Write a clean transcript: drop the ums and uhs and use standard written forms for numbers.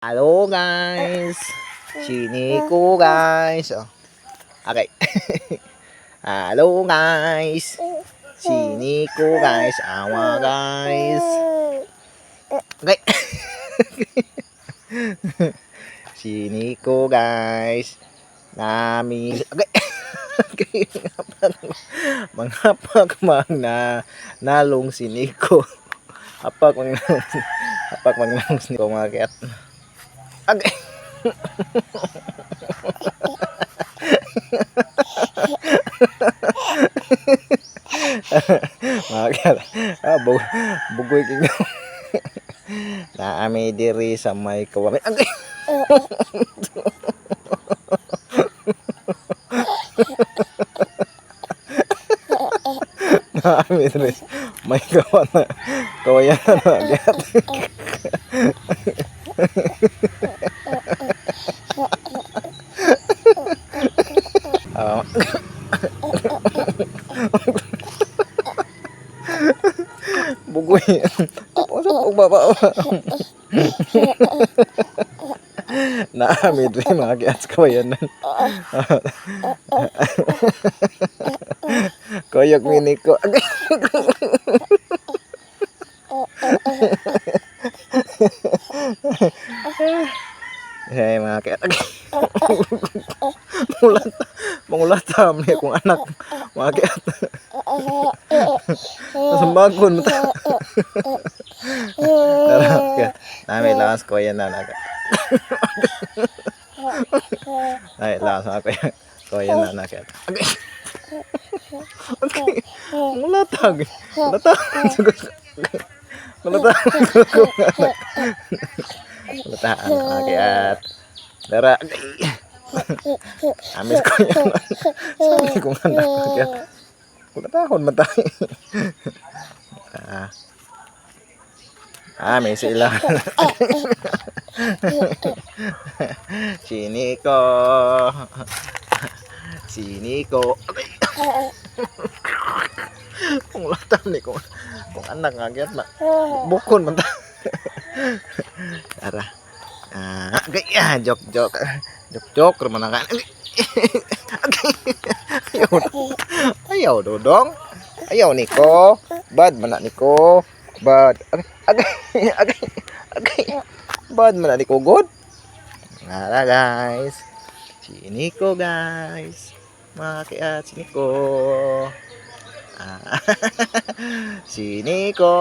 Hello guys. Sini ko guys. Oh. Okay. Hello guys. Sini ko guys. Awa guys. Okay. Sini ko guys. Nami. Okay. Okay. Mga pagmang na nalong siniko. Apak mang siniko mga kayat. Okay. Mga bugoy king na ami diri sa may kawayan. Okay. Na ami diri may kawayan na agat. Bugoy. Tapos sa pagbaba. Naami diri mga kayat sa kawayanan. Koyok mini ko. Hey mga kayat. Mangulat kami kung anak mga kayat. Sumbagon mo ta. Nami lakas ko yan na naga. Ay lakas ako yan. Ko yan na naga. Okay. Mulatag. Mulatag. Mulataan mga kayat. Dara. Amis ko yan. Sabi kong anak mga kayat. Mulatahon matay. May sila. Sini ko. Sini ko. Kung latam ni kung anak nga gyud na. Bukon man ta. Tara. Okay, joke. Joke man nga. Ayaw dodong. Ayaw niko. Bad man na niko. Bad. Okay. Bad man na niko good. Ngara guys. Sini ko guys. Mga kayat sini ko. Sini ko.